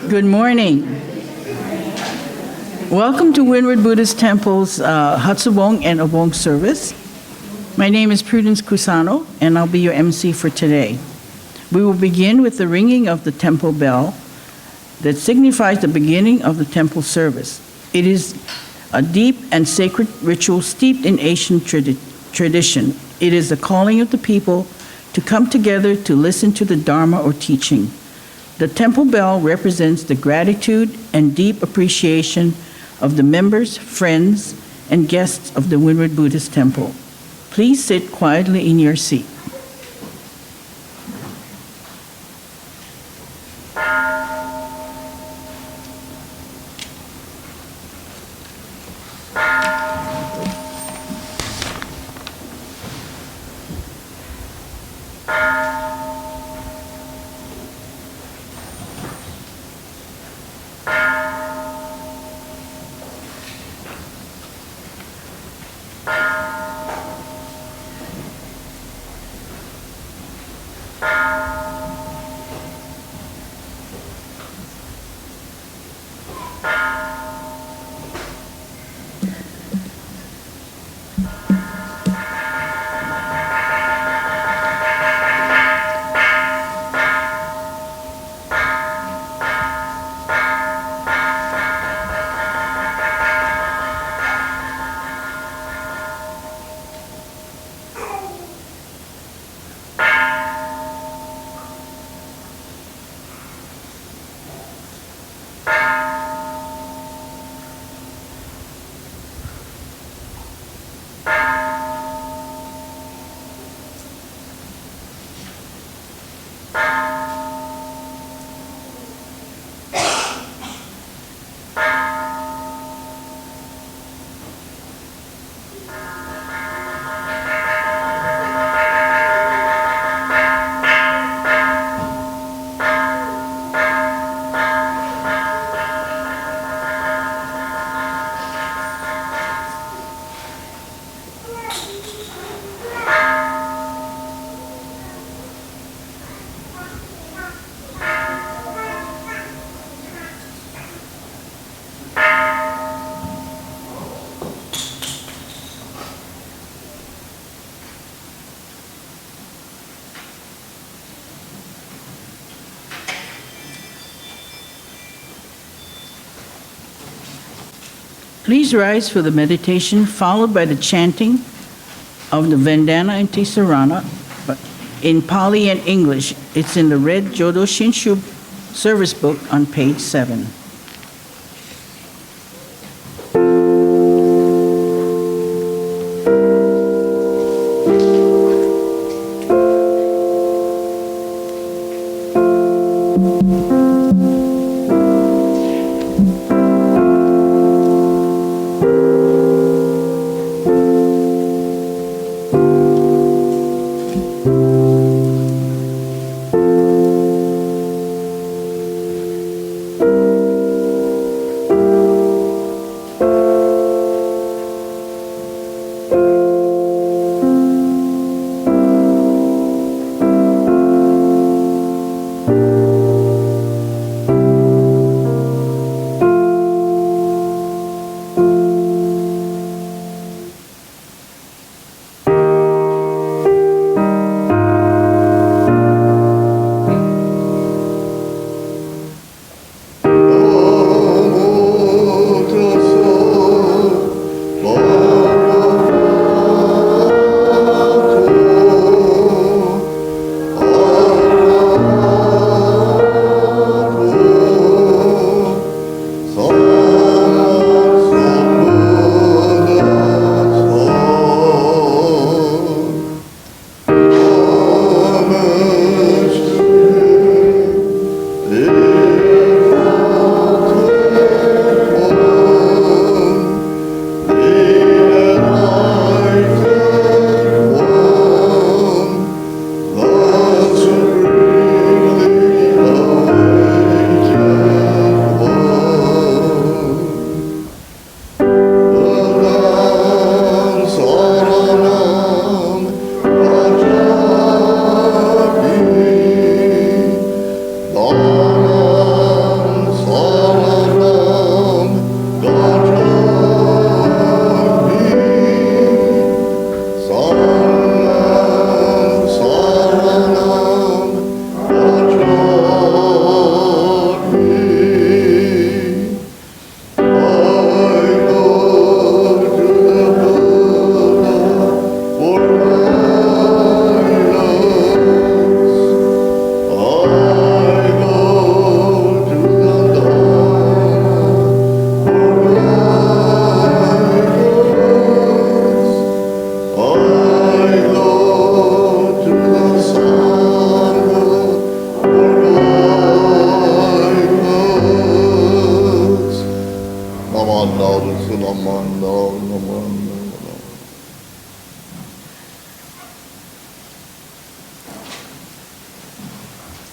Good morning. Welcome to Windward Buddhist Temple's Hatsubon and Obon Service. My name is Prudence Cusano, and I'll be your MC for today. We will begin with the ringing of the temple bell that signifies the beginning of the temple service. It is a deep and sacred ritual steeped in Asian tradition. It is the calling of the people to come together to listen to the Dharma or teaching. The temple bell represents the gratitude and deep appreciation of the members, friends, and guests of the Windward Buddhist Temple. Please sit quietly in your seat. Please rise for the meditation, followed by the chanting of the Vandana Ti-Sarana in Pali and English. It's in the red Jodo Shinshu service book on page 7.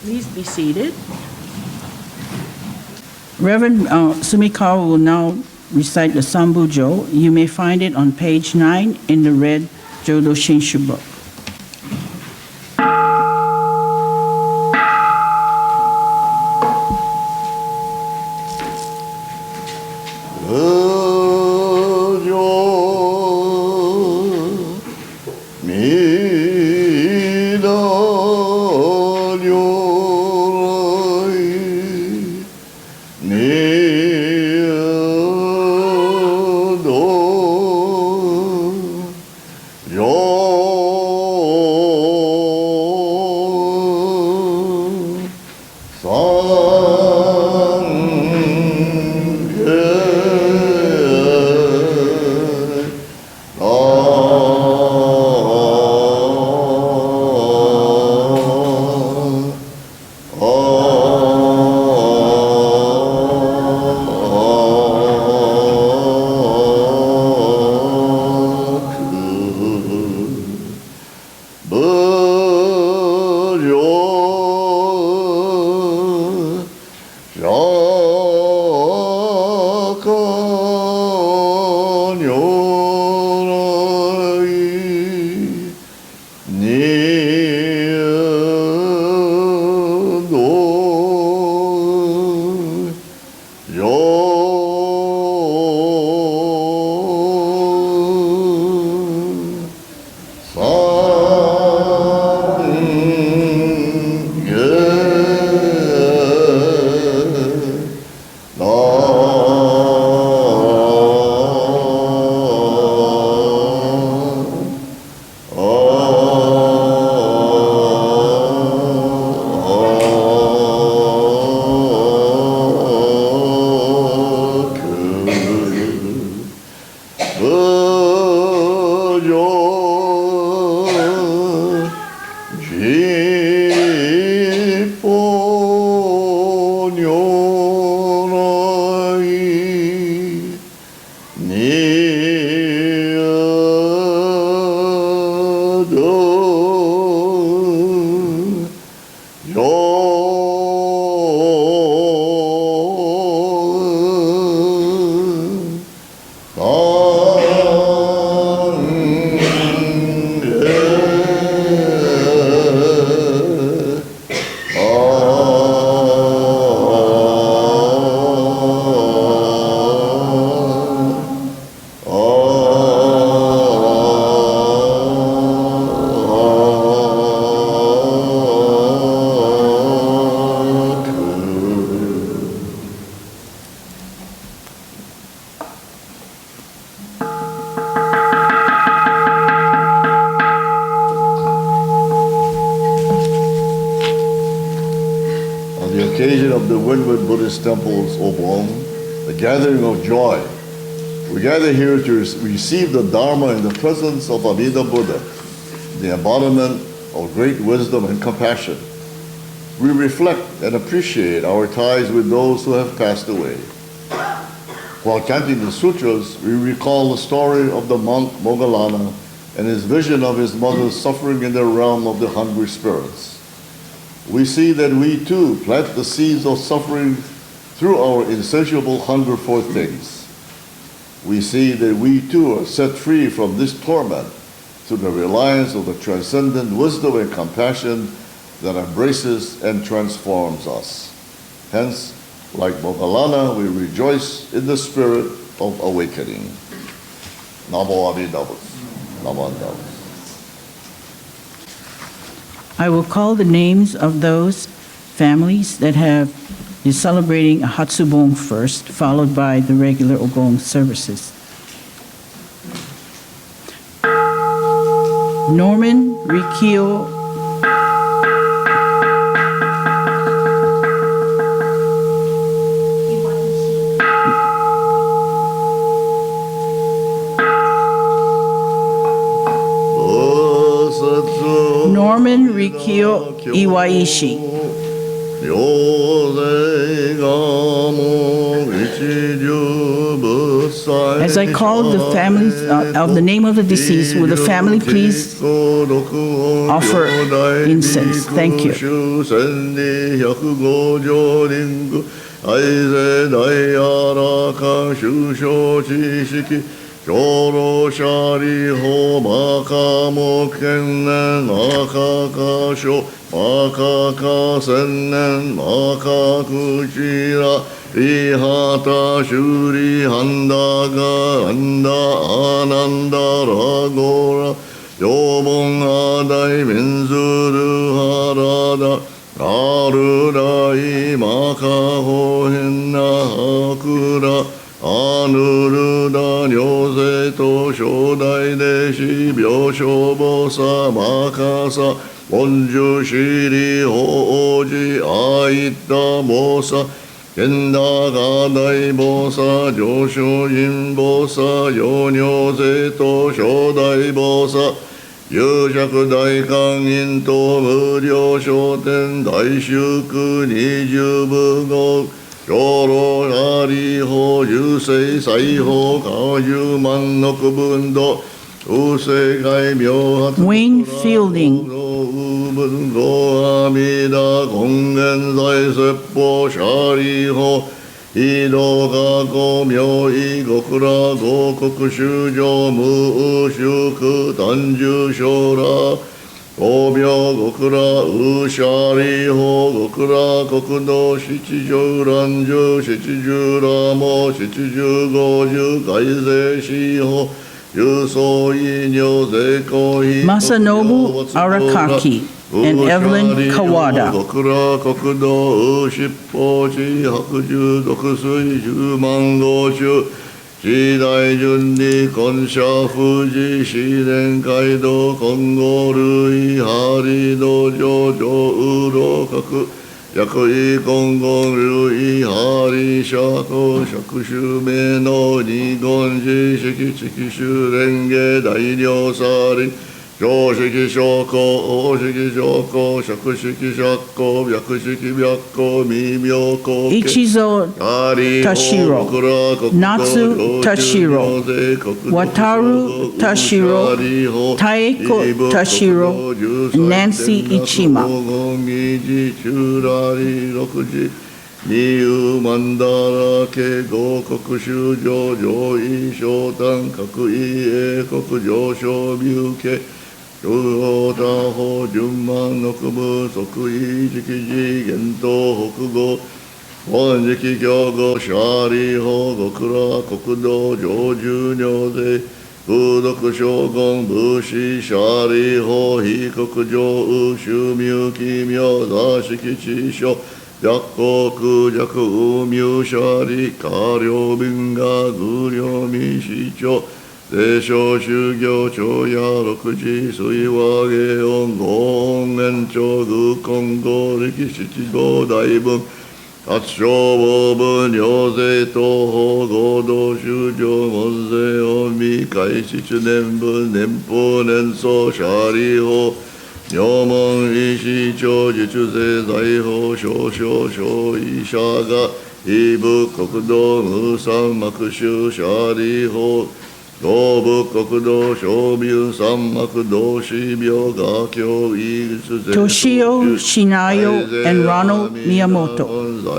Please be seated. Reverend Sumikawa will now recite the Sambujo. You may find it on page 9 in the red Jodo Shinshu book. Of the Windward Buddhist Temple's Obon, the gathering of joy. We gather here to receive the Dharma in the presence of Amida Buddha, the embodiment of great wisdom and compassion. We reflect and appreciate our ties with those who have passed away. While chanting the sutras, we recall the story of the monk Moggallana and his vision of his mother suffering in the realm of the hungry spirits. We see that we too plant the seeds of suffering through our insatiable hunger for things. We see that we too are set free from this torment through the reliance of the transcendent wisdom and compassion that embraces and transforms us. Hence, like Moggallana, we rejoice in the spirit of awakening. Namo Amida Butsu. Namo Amida Butsu. I will call the names of those families that is celebrating a Hatsubon first, followed by the regular Obon services. Norman Rikio Norman Rikio Iwaishi. 両勢がも一流仏祭 As I call the families of the name of the deceased, will the family please offer incense? Thank you. 千里百五条林具愛世大あらか修正知識長老者利法マカモ剣年赤か所マカか千年マカクチラリハタシュリハンダガアンダアナンダラゴラヨボンアダイメンズルハラダアルライマカホヘンナハクラアヌルダニョゼト初代弟子病床菩薩マカサ文殊シリ法事アイタ菩薩現代が大菩薩上昇院菩薩陽尿税と初代菩薩有釈大観音と無量昇天大修苦二十部号長老あり法有世西法下十万の区分度宇世界妙発 Wayne Fielding. 文豪阿弥陀根源在説法舍利法非道学校妙意極楽合国修上無修苦単重将来五秒極楽右舍利法極楽国道七十乱十七十羅網七十五十改正四法有相違尿税行為 Masanobu Arakaki and Evelyn Kawada. 極楽国道七宝地白十毒水十万号中時代順理根社富士四年街道金剛類ハリ道場上ウロ角薬医金剛類ハリ社交釈州名の二言寺式地州蓮華大量サリ上式昇降大式昇降釈式釈降白式白降微妙降 Ichizo Tashiro, Natsu Tashiro, Wataru Tashiro, Taeko Tashiro, and Nancy Ichima. 二遊曼荼羅慶合国修上上位昇誕各位英国上昇妙慶中央他方順万の区部即位直次元東北語本直教語シャリ法極楽国道上重尿税空毒将軍武士シャリ法非国上右宗妙奇妙座敷地所白光空弱無名シャリ下領文が具領民市長霊障修行長や六時水和芸音五音延長偶根合力七五大文発祥法文尿税東方合同修上門税音未開七年分年俸年相シャリ法尿門医師長術税財法少々小医者が異部国道無三幕宗シャリ法同部国道小謬三幕同志病画教医術税 Toshio Shinayo and Ronald Miyamoto. 在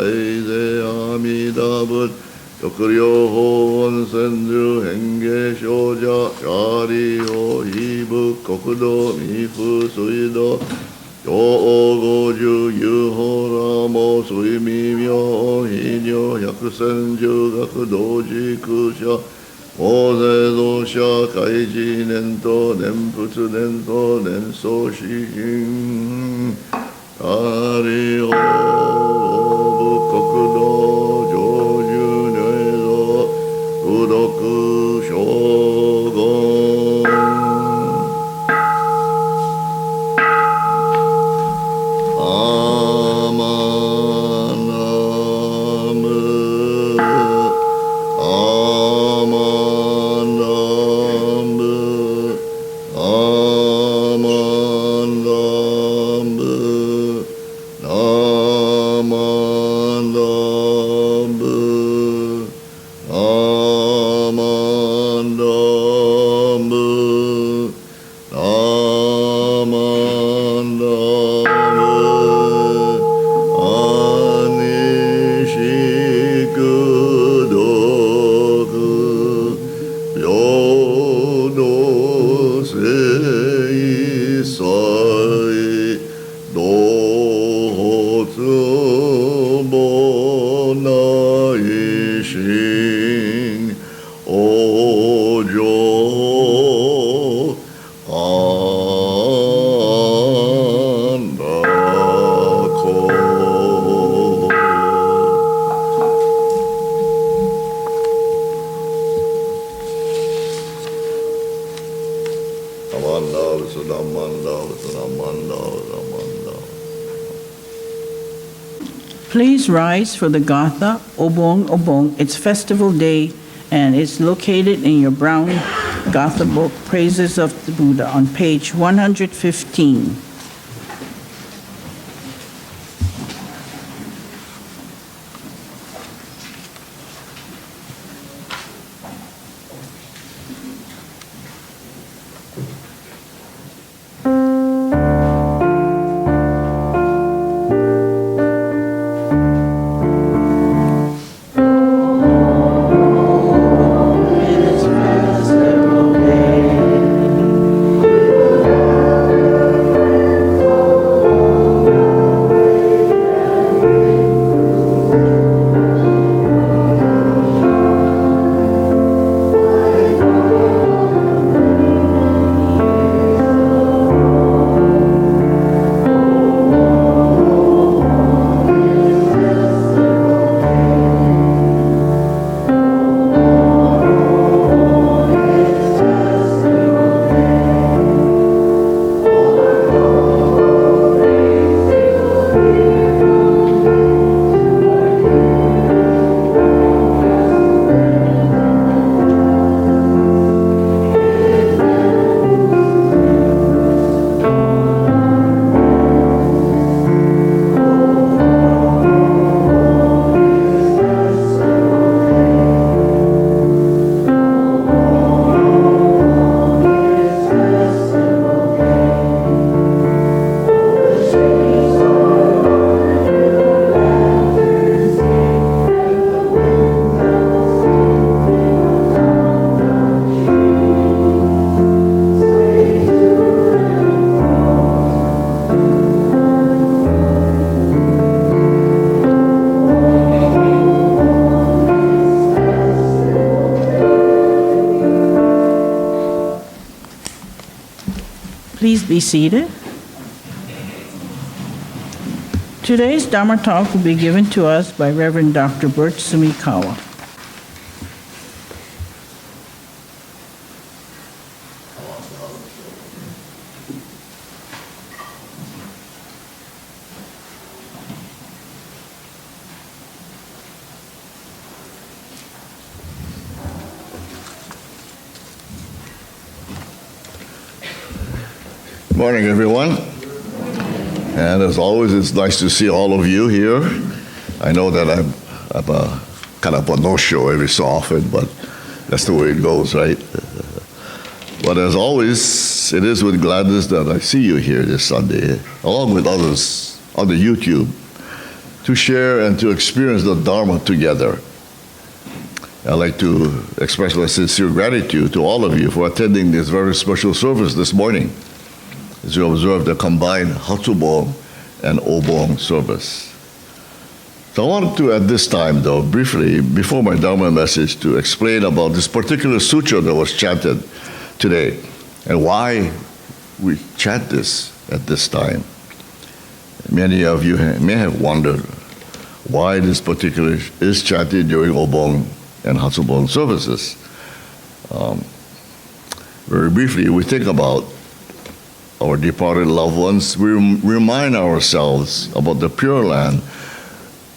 税阿弥陀仏極量法温泉流変化少者シャリ法異部国道未風水道上王五十有法羅網水未妙非尿百千十学同時空者大勢増者開示年と年仏年と年相死因あり法国道上十如道不読将軍アマナムアマナムアマナ Please rise for the Gatha, Obon Obon. It's festival day, and it's located in your brown Gatha book, Praises of the Buddha, on page 115. Please be seated. Today's Dharma Talk will be given to us by Reverend Dr. Bert Sumikawa. Morning, everyone. And as always, it's nice to see all of you here. I know that I'm a kind of a no-show every so often, but that's the way it goes, right? But as always, it is with gladness that I see you here this Sunday, along with others on the YouTube, to share and to experience the Dharma together. I'd like to express my sincere gratitude to all of you for attending this very special service this morning, as you observe the combined Hatsubon and Obon service. So I wanted to, at this time, though, briefly, before my Dharma message, to explain about this particular sutra that was chanted today and why we chant this at this time. Many of you may have wondered why this particular is chanted during Obon and Hatsubon services. Very briefly, we think about our departed loved ones. We remind ourselves about the Pure Land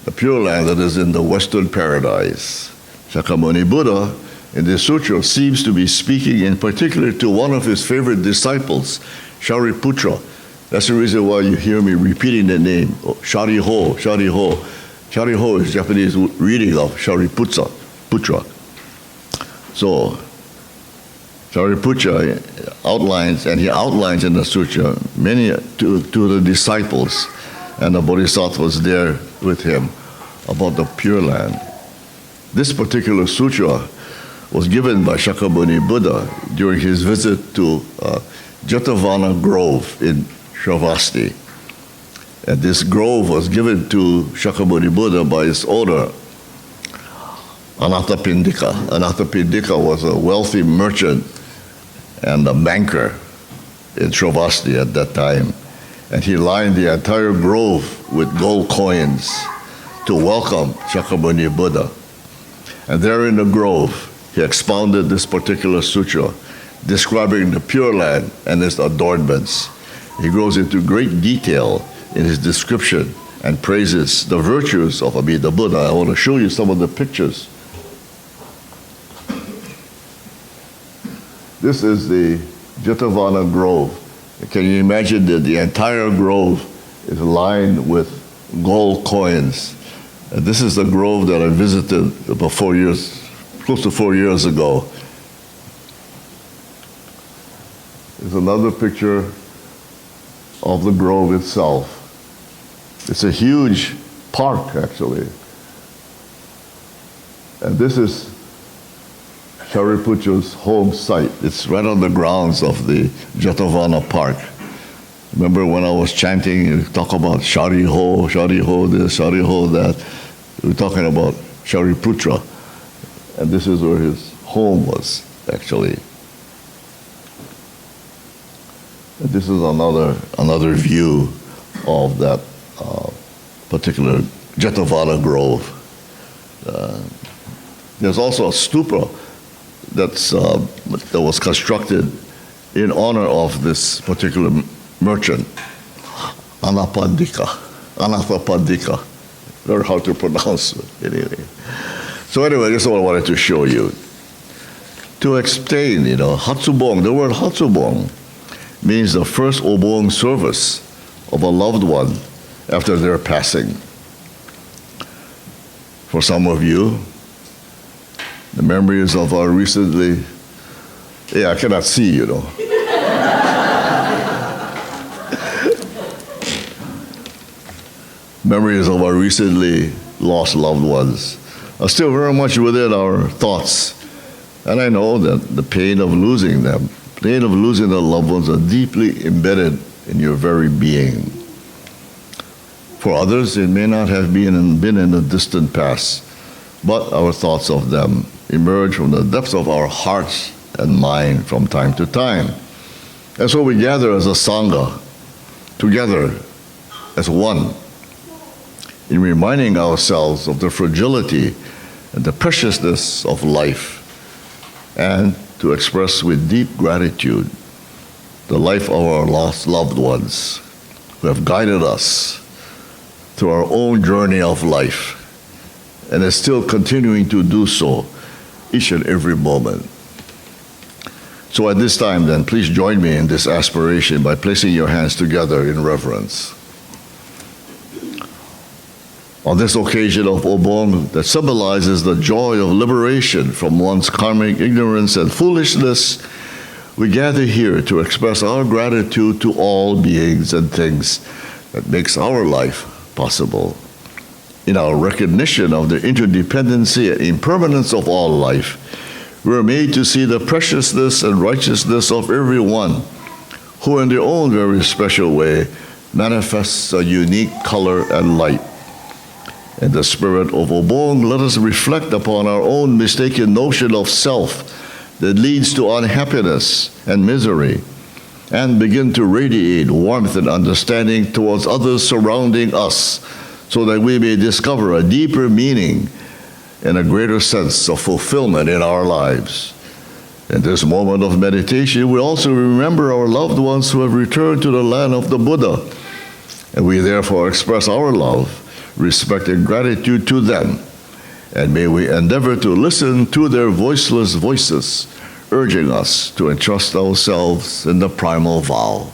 that is in the Western Paradise. Shakyamuni Buddha in this sutra seems to be speaking in particular to one of his favorite disciples, Shariputra. That's the reason why you hear me repeating the name, Shariho, Shariho. Shariho is Japanese reading of Shariputra. So, Shariputra outlines, and he outlines in the sutra many to the disciples and the bodhisattvas there with him about the Pure Land. This particular sutra was given by Shakyamuni Buddha during his visit to Jetavana Grove in Shravasti. And this grove was given to Shakyamuni Buddha by his owner, Anathapindika. Anathapindika was a wealthy merchant and a banker in Shravasti at that time. And he lined the entire grove with gold coins to welcome Shakyamuni Buddha. And there in the grove, he expounded this particular sutra, describing the Pure Land and its adornments. He goes into great detail in his description and praises the virtues of Amida Buddha. I want to show you some of the pictures. This is the Jetavana Grove. Can you imagine that the entire grove is lined with gold coins? And this is the grove that I visited about close to 4 years ago. There's another picture of the grove itself. It's a huge park, actually. And this is Shariputra's home site. It's right on the grounds of the Jetavana Park. Remember when I was chanting, you talk about Shariho this, Shariho that. We're talking about Shariputra. And this is where his home was, actually. And this is another view of that particular Jetavana Grove. There's also a stupa that was constructed in honor of this particular merchant, Anapadika. Very hard to pronounce anyway. So anyway, this is what I wanted to show you. To explain, Hatsubon, the word Hatsubon means the first Obon service of a loved one after their passing. For some of you, the memories of our recently, I cannot see, Memories of our recently lost loved ones are still very much within our thoughts. And I know that the pain of losing them, pain of losing the loved ones are deeply embedded in your very being. For others, it may not have been in the distant past, but our thoughts of them emerge from the depths of our hearts and mind from time to time. And so we gather as a Sangha, together as one, in reminding ourselves of the fragility and the preciousness of life, and to express with deep gratitude the life of our lost loved ones who have guided us through our own journey of life and is still continuing to do so each and every moment. So at this time then, please join me in this aspiration by placing your hands together in reverence. On this occasion of Obon that symbolizes the joy of liberation from one's karmic ignorance and foolishness, we gather here to express our gratitude to all beings and things that makes our life possible. In our recognition of the interdependency and impermanence of all life, we are made to see the preciousness and righteousness of everyone who in their own very special way manifests a unique color and light. In the spirit of Obon, let us reflect upon our own mistaken notion of self that leads to unhappiness and misery, and begin to radiate warmth and understanding towards others surrounding us, so that we may discover a deeper meaning and a greater sense of fulfillment in our lives. In this moment of meditation, we also remember our loved ones who have returned to the land of the Buddha, and we therefore express our love, respect, and gratitude to them. And may we endeavor to listen to their voiceless voices, urging us to entrust ourselves in the primal vow.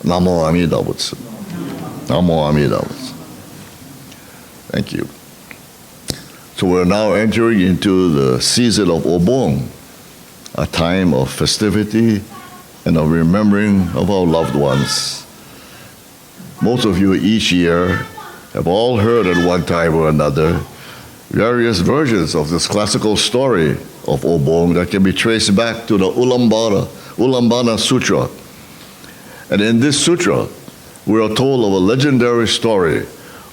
Namo Amida Butsu. Namo Amida Butsu. Thank you. So we're now entering into the season of Obon, a time of festivity and of remembering of our loved ones. Most of you each year have all heard at one time or another various versions of this classical story of Obon that can be traced back to the Ulambana Sutra. And in this sutra, we are told of a legendary story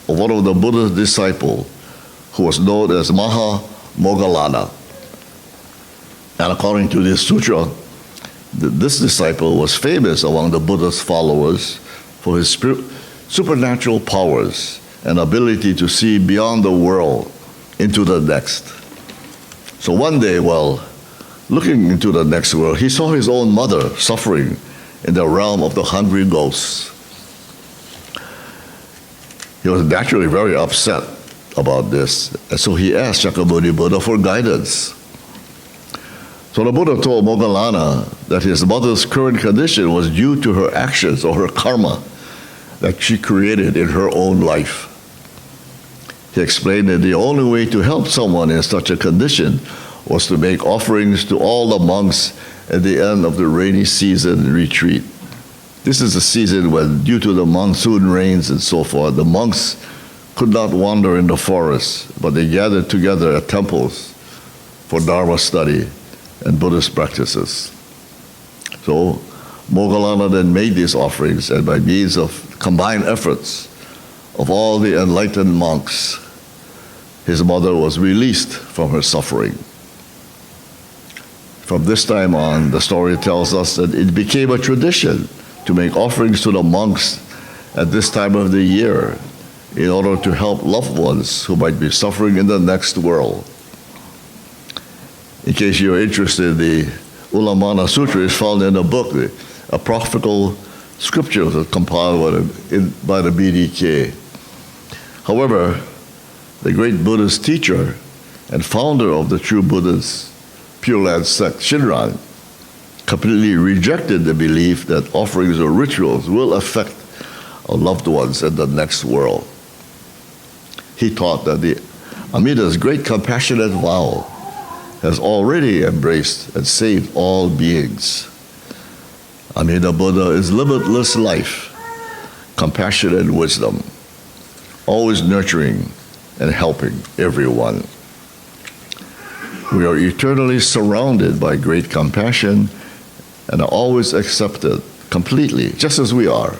of one of the Buddha's disciples who was known as Maha Moggallana. And according to this sutra, this disciple was famous among the Buddha's followers for his supernatural powers and ability to see beyond the world into the next. So one day, while looking into the next world, he saw his own mother suffering in the realm of the hungry ghosts. He was naturally very upset about this, and so he asked Shakyamuni Buddha for guidance. So the Buddha told Moggallana that his mother's current condition was due to her actions or her karma that she created in her own life. He explained that the only way to help someone in such a condition was to make offerings to all the monks at the end of the rainy season retreat. This is a season when, due to the monsoon rains and so forth, the monks could not wander in the forest, but they gathered together at temples for Dharma study and Buddhist practices. So Moggallana then made these offerings, and by means of combined efforts of all the enlightened monks, his mother was released from her suffering. From this time on, the story tells us that it became a tradition to make offerings to the monks at this time of the year in order to help loved ones who might be suffering in the next world. In case you're interested, the Ulamana Sutra is found in a book, the apocryphal scriptures that compiled by the BDK. However, the great Buddhist teacher and founder of the true Buddhist Pure Land sect, Shinran, completely rejected the belief that offerings or rituals will affect our loved ones in the next world. He taught that the Amida's great compassionate vow has already embraced and saved all beings. Amida Buddha is limitless life, compassionate wisdom, always nurturing and helping everyone. We are eternally surrounded by great compassion and are always accepted completely, just as we are.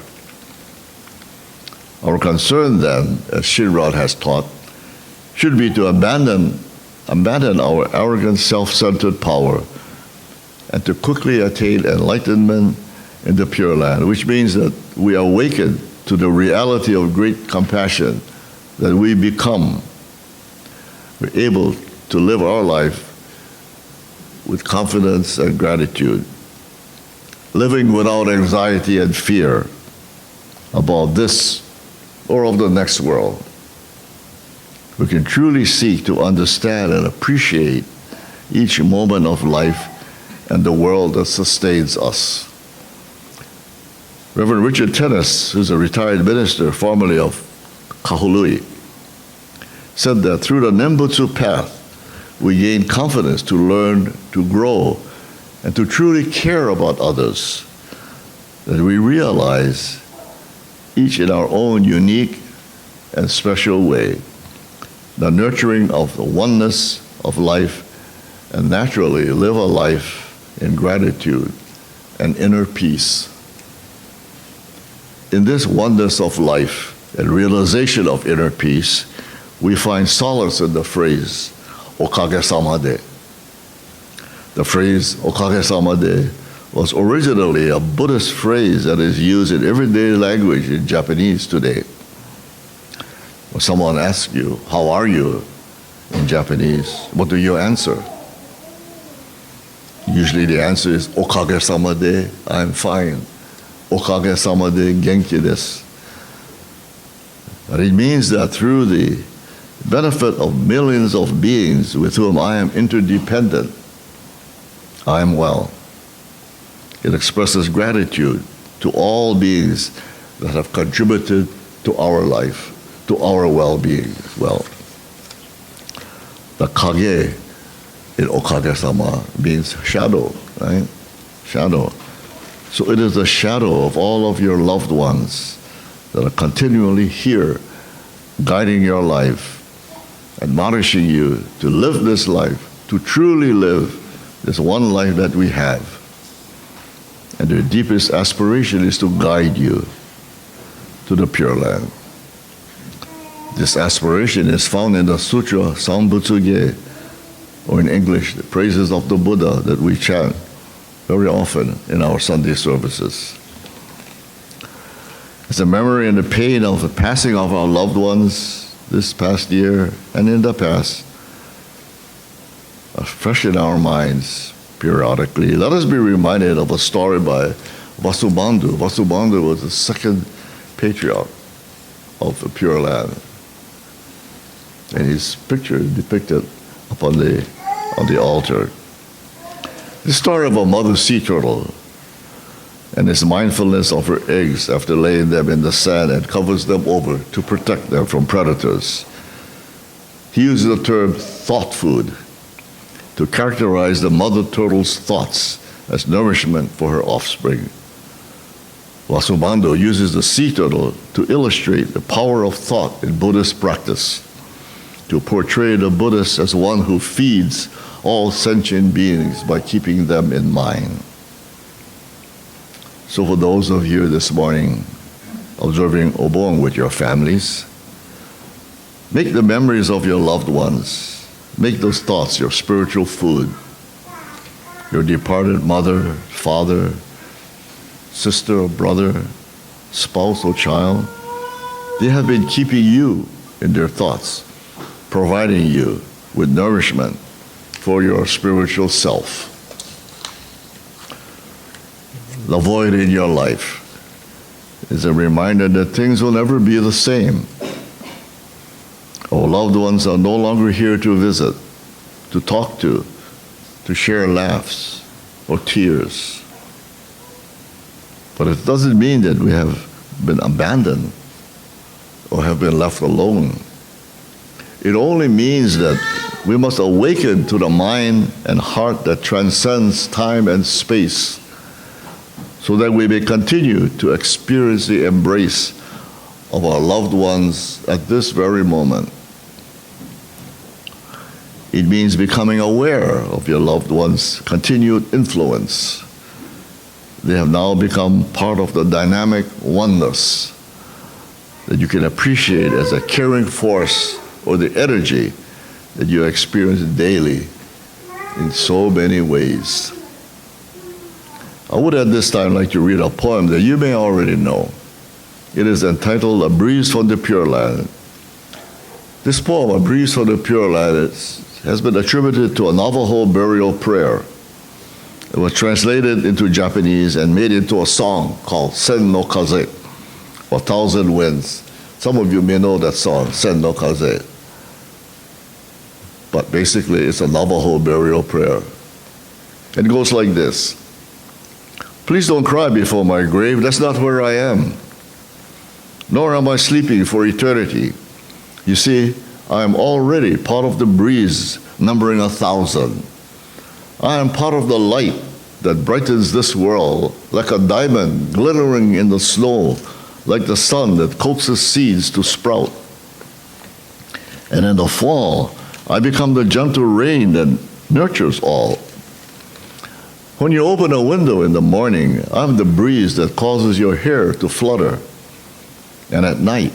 Our concern then, as Shinran has taught, should be to abandon our arrogant, self-centered power and to quickly attain enlightenment in the Pure Land, which means that we awaken to the reality of great compassion, that we become, we're able to live our life with confidence and gratitude, living without anxiety and fear about this or of the next world. We can truly seek to understand and appreciate each moment of life and the world that sustains us. Reverend Richard Tennis, who's a retired minister formerly of Kahului, said that through the Nembutsu path, we gain confidence to learn, to grow, and to truly care about others, that we realize each in our own unique and special way the nurturing of the oneness of life, and naturally live a life in gratitude and inner peace. In this oneness of life and realization of inner peace, we find solace in the phrase, Okage-sama de. The phrase, Okage-sama de, was originally a Buddhist phrase that is used in everyday language in Japanese today. When someone asks you, how are you in Japanese, what do you answer? Usually the answer is, Okage-sama de, I'm fine. Okage-sama de, genki desu. But it means that through the benefit of millions of beings with whom I am interdependent, I am well. It expresses gratitude to all beings that have contributed to our life, to our well-being as well. The kage in Okage-sama means shadow, right? Shadow. So it is the shadow of all of your loved ones that are continually here, guiding your life, admonishing you to live this life, to truly live this one life that we have. And their deepest aspiration is to guide you to the Pure Land. This aspiration is found in the Sutra Sanbutsuge, or in English, the praises of the Buddha that we chant very often in our Sunday services. It's a memory and the pain of the passing of our loved ones this past year and in the past are fresh in our minds periodically. Let us be reminded of a story by Vasubandhu. Vasubandhu was the second patriarch of the Pure Land. And his picture depicted upon on the altar. The story of a mother sea turtle and his mindfulness of her eggs after laying them in the sand and covers them over to protect them from predators. He uses the term thought food to characterize the mother turtle's thoughts as nourishment for her offspring. Vasubandhu uses the sea turtle to illustrate the power of thought in Buddhist practice, to portray the Buddhist as one who feeds all sentient beings by keeping them in mind. So for those of you this morning observing Obon with your families, make the memories of your loved ones, make those thoughts your spiritual food. Your departed mother, father, sister or brother, spouse or child, they have been keeping you in their thoughts, providing you with nourishment for your spiritual self. The void in your life is a reminder that things will never be the same. Our loved ones are no longer here to visit, to talk to share laughs or tears. But it doesn't mean that we have been abandoned or have been left alone. It only means that we must awaken to the mind and heart that transcends time and space so that we may continue to experience the embrace of our loved ones at this very moment. It means becoming aware of your loved ones' continued influence. They have now become part of the dynamic oneness that you can appreciate as a caring force or the energy that you experience daily in so many ways. I would at this time like to read a poem that you may already know. It is entitled A Breeze from the Pure Land. This poem, A Breeze from the Pure Land, has been attributed to a Navajo burial prayer. It was translated into Japanese and made into a song called Sen no Kaze, or Thousand Winds. Some of you may know that song, Sen no Kaze. But basically, it's a Navajo burial prayer. It goes like this. Please don't cry before my grave, that's not where I am. Nor am I sleeping for eternity. You see, I am already part of the breeze numbering 1,000. I am part of the light that brightens this world like a diamond glittering in the snow, like the sun that coaxes seeds to sprout. And in the fall, I become the gentle rain that nurtures all. When you open a window in the morning, I'm the breeze that causes your hair to flutter. And at night,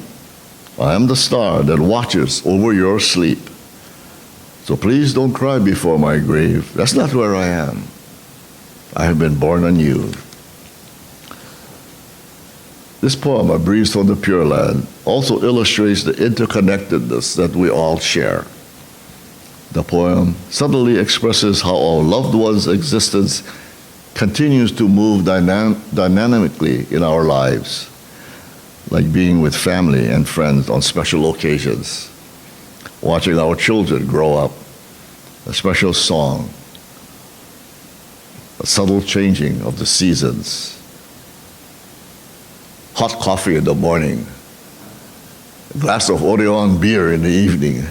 I am the star that watches over your sleep. So please don't cry before my grave. That's not where I am. I have been born anew. This poem, A Breeze from the Pure Land, also illustrates the interconnectedness that we all share. The poem subtly expresses how our loved ones' existence continues to move dynamically in our lives, like being with family and friends on special occasions, watching our children grow up, a special song, a subtle changing of the seasons, hot coffee in the morning, a glass of Orion beer in the evening.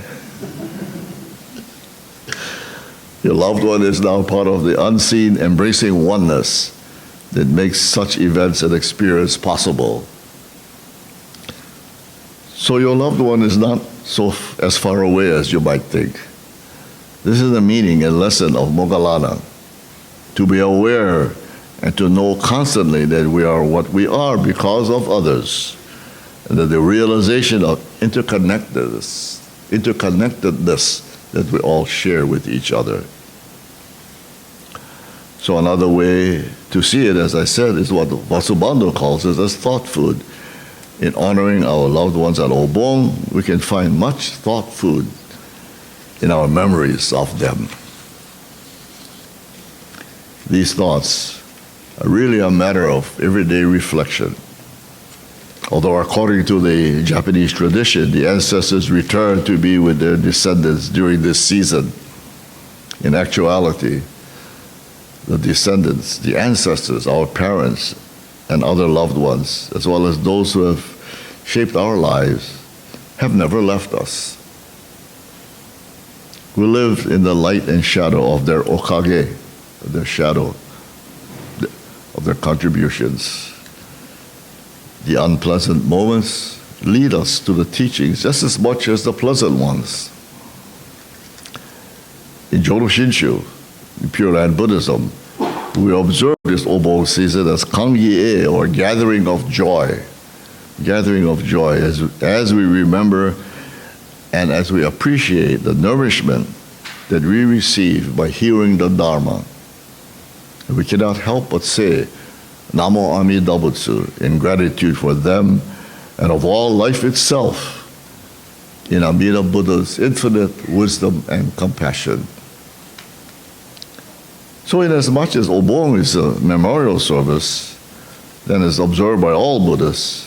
Your loved one is now part of the unseen, embracing oneness that makes such events and experience possible. So your loved one is not as far away as you might think. This is the meaning and lesson of Moggallana, to be aware and to know constantly that we are what we are because of others, and that the realization of interconnectedness that we all share with each other. So another way to see it, as I said, is what Vasubandhu calls it as thought food. In honoring our loved ones at Obon, we can find much thought food in our memories of them. These thoughts are really a matter of everyday reflection. Although according to the Japanese tradition, the ancestors return to be with their descendants during this season. In actuality, the descendants, the ancestors, our parents, and other loved ones, as well as those who have shaped our lives, have never left us. We live in the light and shadow of their okage, their shadow, of their contributions. The unpleasant moments lead us to the teachings just as much as the pleasant ones. In Jodo Shinshu, in Pure Land Buddhism, we observe this Obon season as Kangye, or gathering of joy. Gathering of joy as we remember and as we appreciate the nourishment that we receive by hearing the Dharma. We cannot help but say, Namo Amida Butsu, in gratitude for them and of all life itself, in Amida Buddha's infinite wisdom and compassion. So inasmuch as Obon is a memorial service, then is observed by all Buddhists,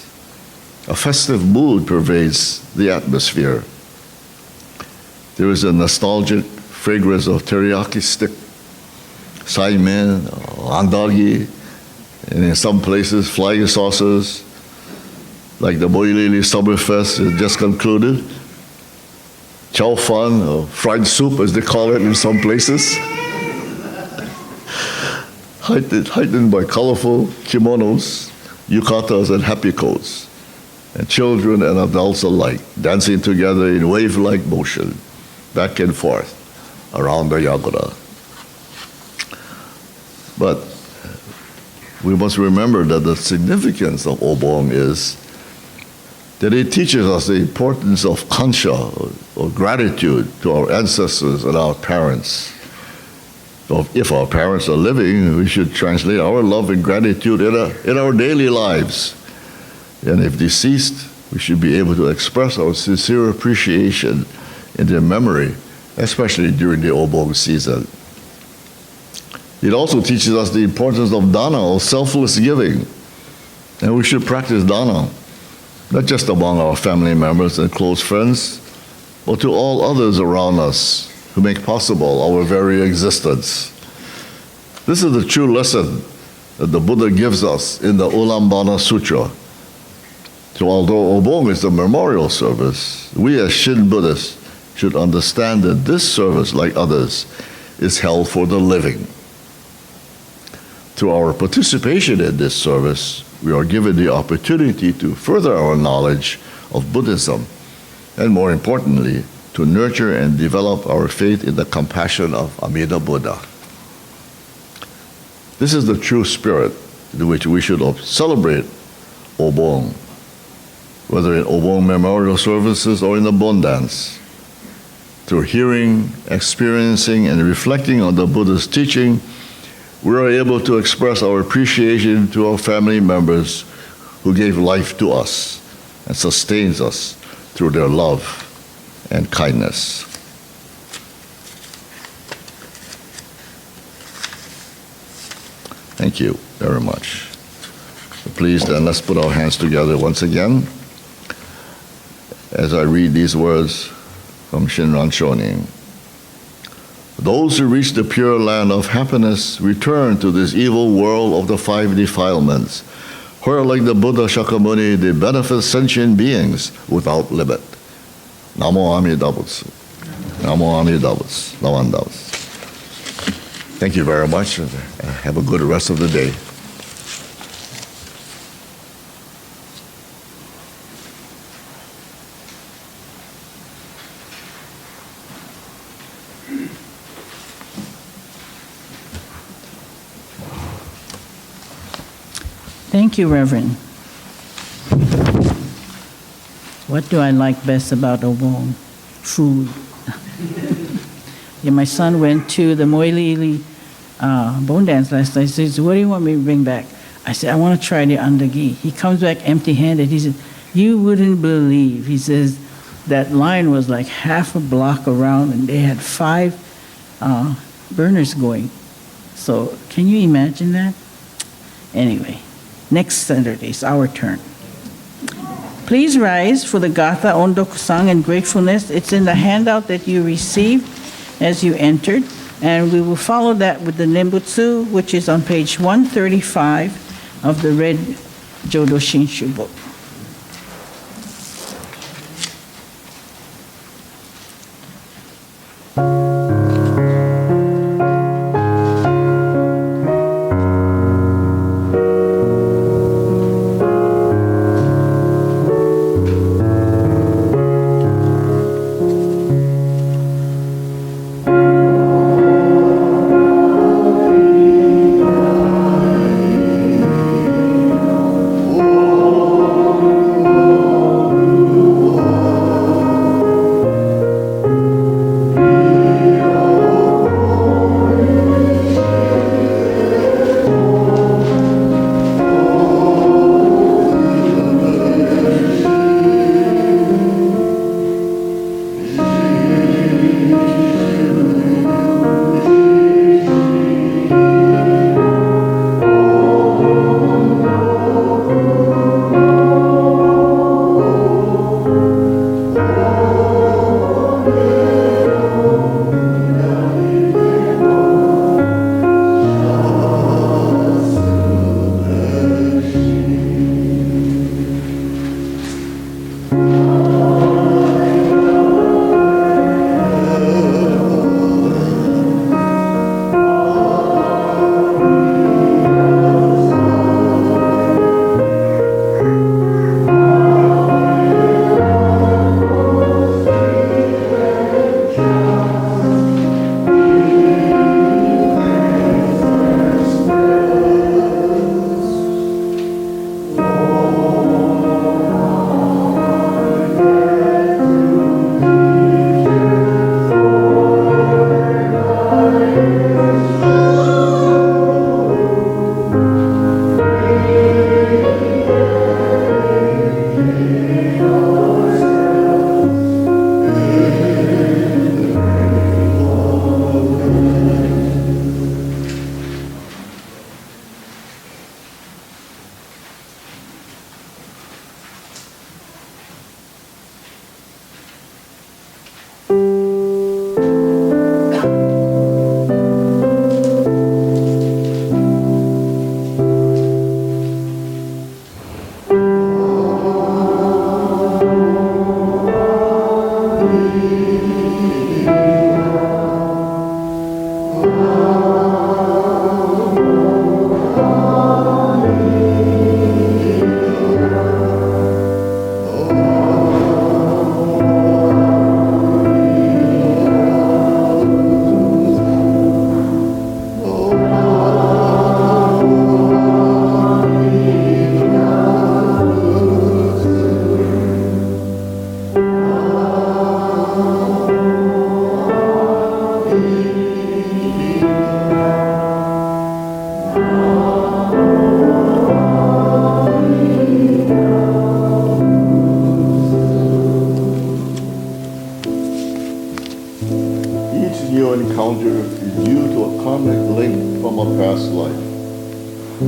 a festive mood pervades the atmosphere. There is a nostalgic fragrance of teriyaki stick, saimen, andagi, and in some places flying saucers, like the Boilili Summerfest just concluded. Chow fan, or fried soup as they call it in some places. Heightened by colorful kimonos, yukatas, and happy coats, and children and adults alike dancing together in wave-like motion, back and forth around the yagura. But we must remember that the significance of Obon is that it teaches us the importance of kansho, or gratitude, to our ancestors and our parents. So if our parents are living, we should translate our love and gratitude in our daily lives. And if deceased, we should be able to express our sincere appreciation in their memory, especially during the Obon season. It also teaches us the importance of dana, or selfless giving. And we should practice dana, not just among our family members and close friends, but to all others around us who make possible our very existence. This is the true lesson that the Buddha gives us in the Ulambana Sutra. So although Obon is the memorial service, we as Shin Buddhists should understand that this service, like others, is held for the living. Through our participation in this service, we are given the opportunity to further our knowledge of Buddhism, and more importantly, to nurture and develop our faith in the compassion of Amida Buddha. This is the true spirit in which we should celebrate Obon, whether in Obon memorial services or in the Bon dance. Through hearing, experiencing, and reflecting on the Buddha's teaching, we are able to express our appreciation to our family members who gave life to us and sustains us through their love and kindness. Thank you very much. Please then, let's put our hands together once again as I read these words from Shinran Shonin. Those who reach the pure land of happiness return to this evil world of the five defilements, where, like the Buddha Shakyamuni, they benefit sentient beings without limit. Namo Amida Butsu. Namo Amida Butsu. Namo. Thank you very much. Have a good rest of the day. Thank you, Reverend. What do I like best about Obon? Food. Yeah, my son went to the Moilili bone dance last night. He says, what do you want me to bring back? I said, I want to try the andagi. He comes back empty-handed. He said, you wouldn't believe. He says, that line was like half a block around, and they had 5 burners going. So can you imagine that? Anyway, next Saturday is our turn. Please rise for the Gatha, Ondokusan, and Gratefulness. It's in the handout that you received as you entered. And we will follow that with the Nembutsu, which is on page 135 of the red Jodo Shinshu book.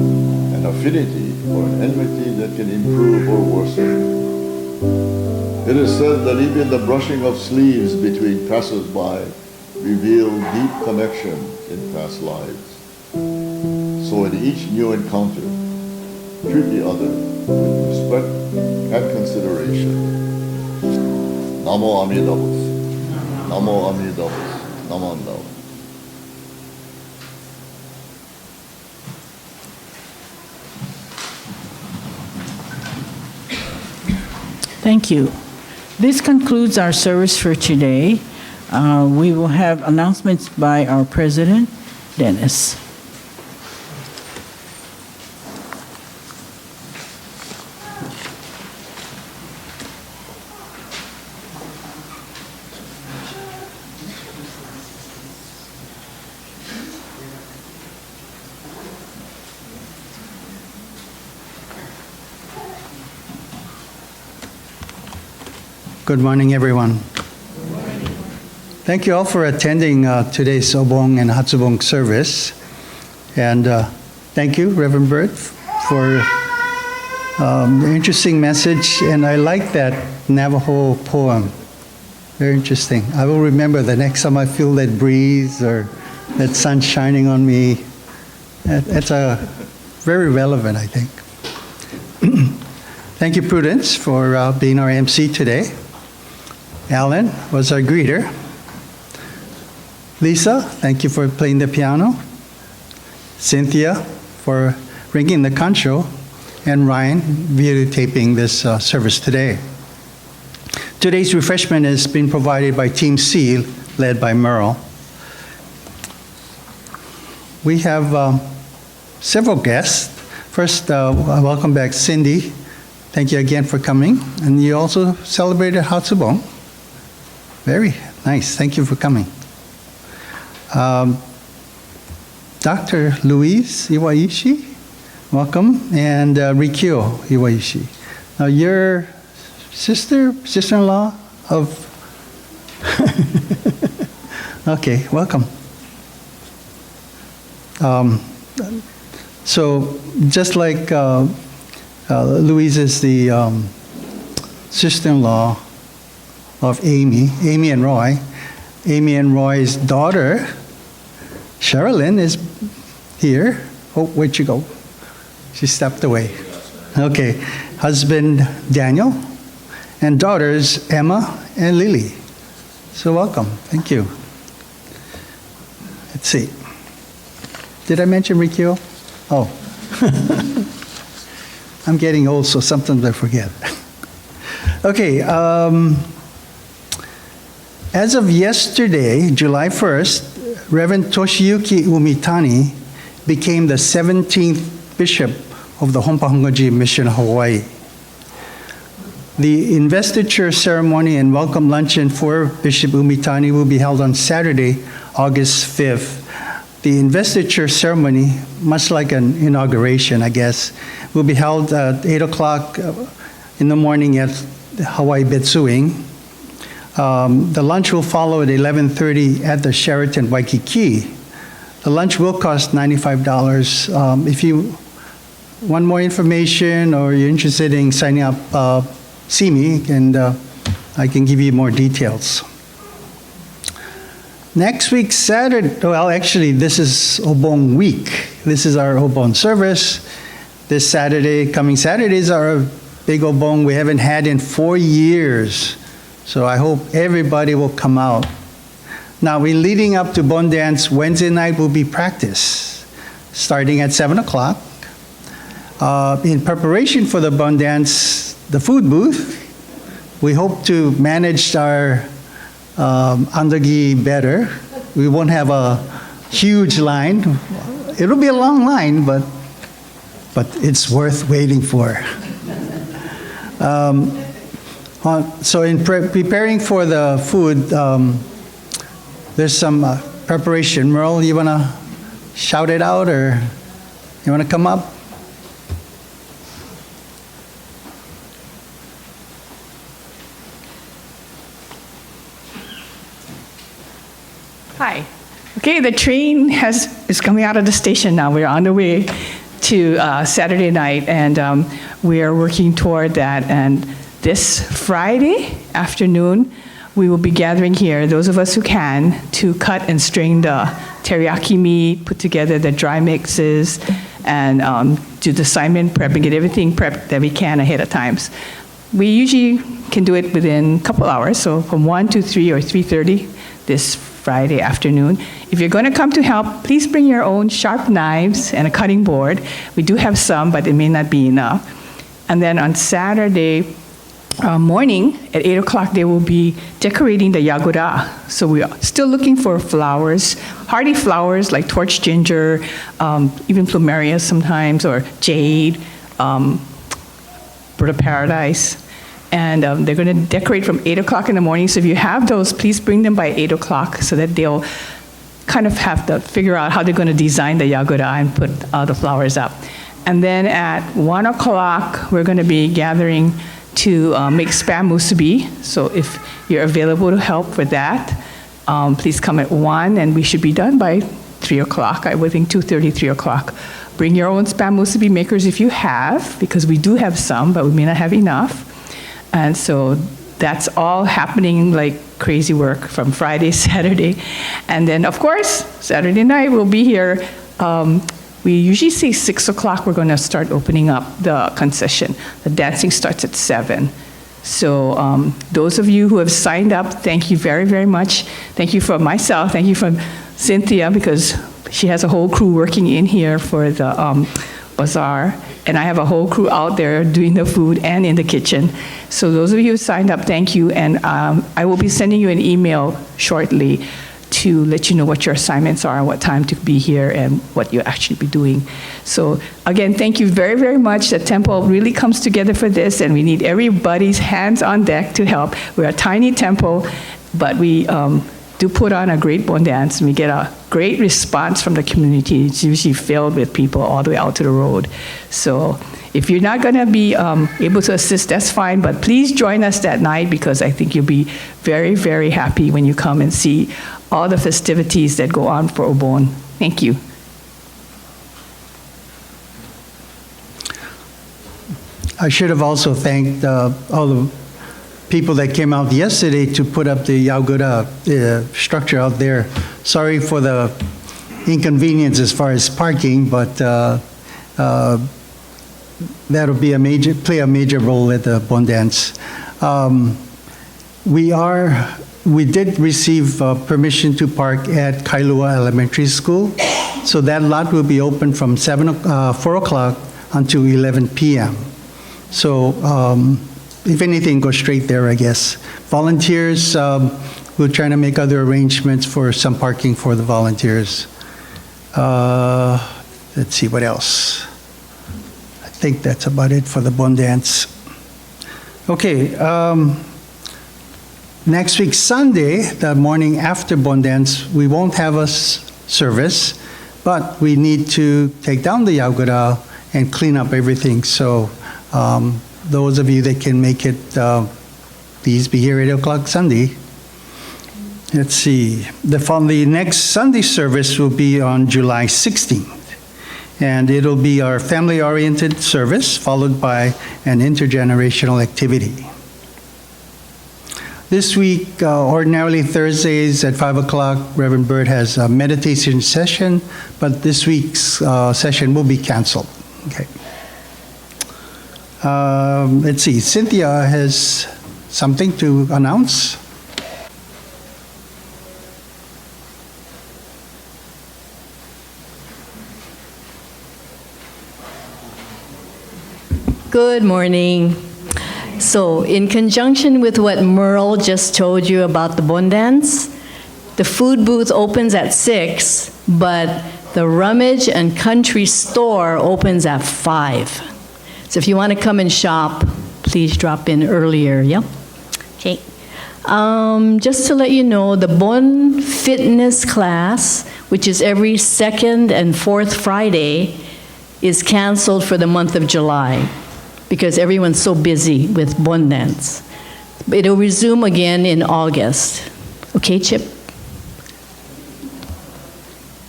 an affinity or an enmity that can improve or worsen. It is said that even the brushing of sleeves between passers-by reveal deep connection in past lives. So in each new encounter, treat the other with respect and consideration. Namo Amida Butsu. Namo Amida Butsu. Namo Amida Butsu. Thank you. This concludes our service for today. We will have announcements by our president, Dennis. Good morning, everyone. Thank you all for attending today's Obon and Hatsubon service. And thank you, Reverend Bert, for Interesting message, and I like that Navajo poem. Very interesting. I will remember the next time I feel that breeze or that sun shining on me. That's very relevant, I think. Thank you, Prudence, for being our MC today. Alan was our greeter. Lisa, thank you for playing the piano. Cynthia for ringing the kansho. And Ryan videotaping this service today. Today's refreshment has been provided by Team C, led by Merle. We have several guests. First, welcome back, Cindy. Thank you again for coming. And you also celebrated Hatsubon. Very nice. Thank you for coming. Dr. Louise Iwaishi, welcome. And Rikyo Iwaishi. Now, your sister-in-law of... Okay, welcome. So, just like Louise is the sister-in-law of Amy and Roy. Amy and Roy's daughter, Sherilyn, is here. Oh, where'd you go? She stepped away. Okay. Husband, Daniel, and daughters, Emma and Lily. So welcome. Thank you. Let's see. Did I mention Rikyo? Oh. I'm getting old, so sometimes I forget. Okay. As of yesterday, July 1st, Reverend Toshiyuki Umitani became the 17th Bishop of the Honpa Hongoji Mission of Hawaii. The investiture ceremony and welcome luncheon for Bishop Umitani will be held on Saturday, August 5th. The investiture ceremony, much like an inauguration, I guess, will be held at 8 o'clock in the morning at Hawaii Betsuing. The lunch will follow at 11:30 at the Sheraton Waikiki. The lunch will cost $95. If you want more information or you're interested in signing up, see me and I can give you more details. Next week, Saturday, well, actually, this is Obon week. This is our Obon service. This Saturday, coming Saturday, is our big Obon we haven't had in 4 years. So I hope everybody will come out. Now, in leading up to Bon Dance, Wednesday night will be practice, starting at 7 o'clock. In preparation for the Bon Dance, the food booth, we hope to manage our andagi better. We won't have a huge line. It'll be a long line, but it's worth waiting for. So in preparing for the food, there's some preparation. Merle, you want to shout it out or you want to come up? Hi. Okay, the train is coming out of the station now. We're on the way to Saturday night, and we are working toward that. And this Friday afternoon, we will be gathering here, those of us who can, to cut and strain the teriyaki meat, put together the dry mixes, and do the Simon prep and get everything prepped that we can ahead of times. We usually can do it within a couple hours, so from 1 to 3 or 3:30 this Friday afternoon. If you're going to come to help, please bring your own sharp knives and a cutting board. We do have some, but it may not be enough. And then on Saturday morning at 8 o'clock, they will be decorating the yagura. So we are still looking for flowers, hardy flowers like torch ginger, even plumeria sometimes, or jade, bird of paradise. And they're going to decorate from 8 o'clock in the morning. So if you have those, please bring them by 8 o'clock so that they'll kind of have to figure out how they're going to design the yagura and put the flowers up. And then at 1 o'clock, we're going to be gathering to make spam musubi. So if you're available to help with that, please come at 1, and we should be done by 3 o'clock. I would think 2:30, 3 o'clock. Bring your own spam musubi makers if you have, because we do have some, but we may not have enough. And so that's all happening like crazy work from Friday, Saturday. And then, of course, Saturday night we'll be here. We usually say 6 o'clock we're going to start opening up the concession. The dancing starts at 7. So those of you who have signed up, thank you very, very much. Thank you for myself. Thank you for Cynthia, because she has a whole crew working in here for the bazaar. And I have a whole crew out there doing the food and in the kitchen. So those of you who signed up, thank you. And I will be sending you an email shortly to let you know what your assignments are, what time to be here, and what you'll actually be doing. So again, thank you very, very much. The temple really comes together for this, and we need everybody's hands on deck to help. We're a tiny temple, but we do put on a great Bon dance, and we get a great response from the community. It's usually filled with people all the way out to the road. So if you're not going to be able to assist, that's fine, but please join us that night, because I think you'll be very, very happy when you come and see all the festivities that go on for Obon. Thank you. I should have also thanked all the people that came out yesterday to put up the Yaugura structure out there. Sorry for the inconvenience as far as parking, but that'll be play a major role at the Bon dance. We did receive permission to park at Kailua Elementary School, so that lot will be open from 4 o'clock until 11 p.m. So if anything, go straight there, I guess. Volunteers, we're trying to make other arrangements for some parking for the volunteers. Let's see, what else? I think that's about it for the Bon dance. Okay. Next week, Sunday, the morning after Bon dance, we won't have a service, but we need to take down the Yaugura and clean up everything. So those of you that can make it, please be here at 8 o'clock Sunday. Let's see. The next Sunday service will be on July 16th. And it'll be our family-oriented service, followed by an intergenerational activity. This week, ordinarily Thursdays at 5 o'clock, Reverend Bert has a meditation session, but this week's session will be canceled. Okay. Let's see, Cynthia has something to announce. Good morning. So, in conjunction with what Merle just told you about the Bon dance, the food booth opens at 6, but the rummage and country store opens at 5. So if you want to come and shop, please drop in earlier, yep? Okay. Just to let you know, the Bon Fitness class, which is every second and fourth Friday, is canceled for the month of July, because everyone's so busy with Bon dance. It'll resume again in August. Okay, Chip?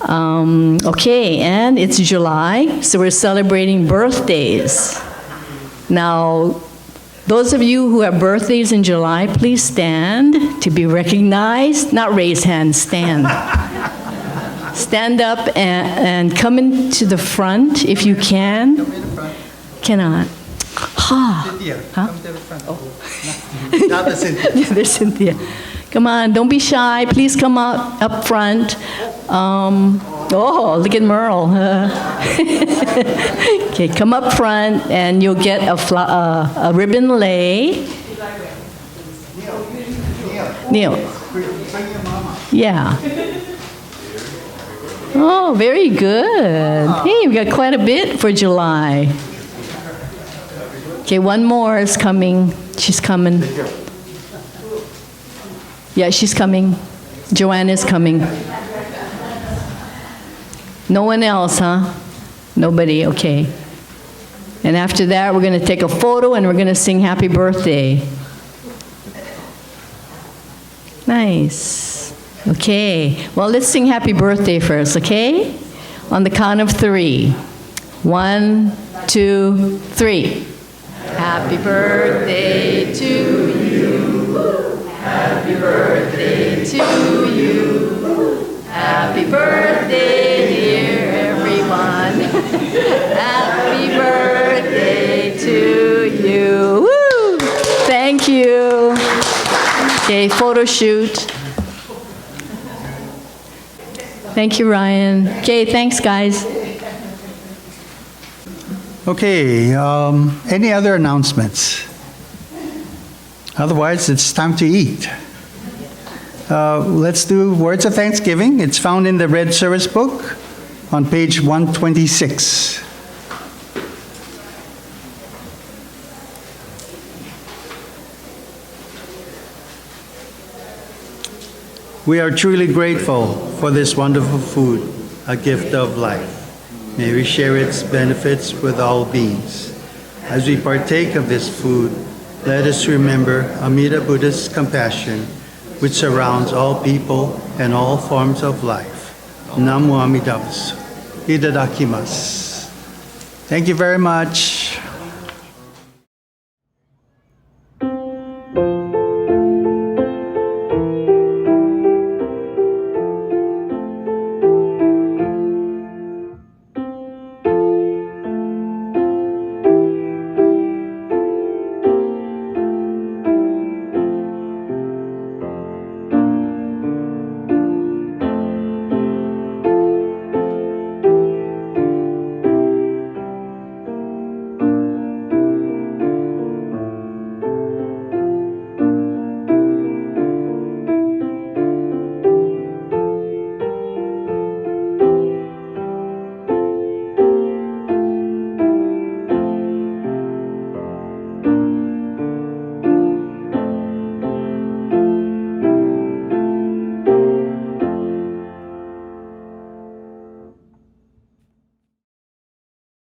Okay, and it's July, so we're celebrating birthdays. Now, those of you who have birthdays in July, please stand to be recognized. Not raise hands, stand. Stand up and come into the front if you can. Cannot. Cynthia, Huh? come to the front. Oh, not the Cynthia. Yeah, there's Cynthia. Come on, don't be shy. Please come up front. Oh, look at Merle. Okay, come up front, and you'll get a ribbon lay. Neil. Yeah. Oh, very good. Hey, we got quite a bit for July. Okay, one more is coming. She's coming. Yeah, she's coming. Joanna's coming. No one else, huh? Nobody, okay. And after that, we're going to take a photo and we're going to sing happy birthday. Nice. Okay. Well, let's sing happy birthday first, okay? On the count of 3. 1, 2, 3. Happy birthday to you. Happy birthday to you. Happy birthday, dear everyone. Happy birthday to you. Woo! Thank you. Okay, photo shoot. Thank you, Ryan. Okay, thanks, guys. Okay, any other announcements? Otherwise, it's time to eat. Let's do words of thanksgiving. It's found in the Red Service book on page 126. We are truly grateful for this wonderful food, a gift of life. May we share its benefits with all beings. As we partake of this food, let us remember Amida Buddha's compassion, which surrounds all people and all forms of life. Namo Amidabusu. Itadakimasu. Thank you very much.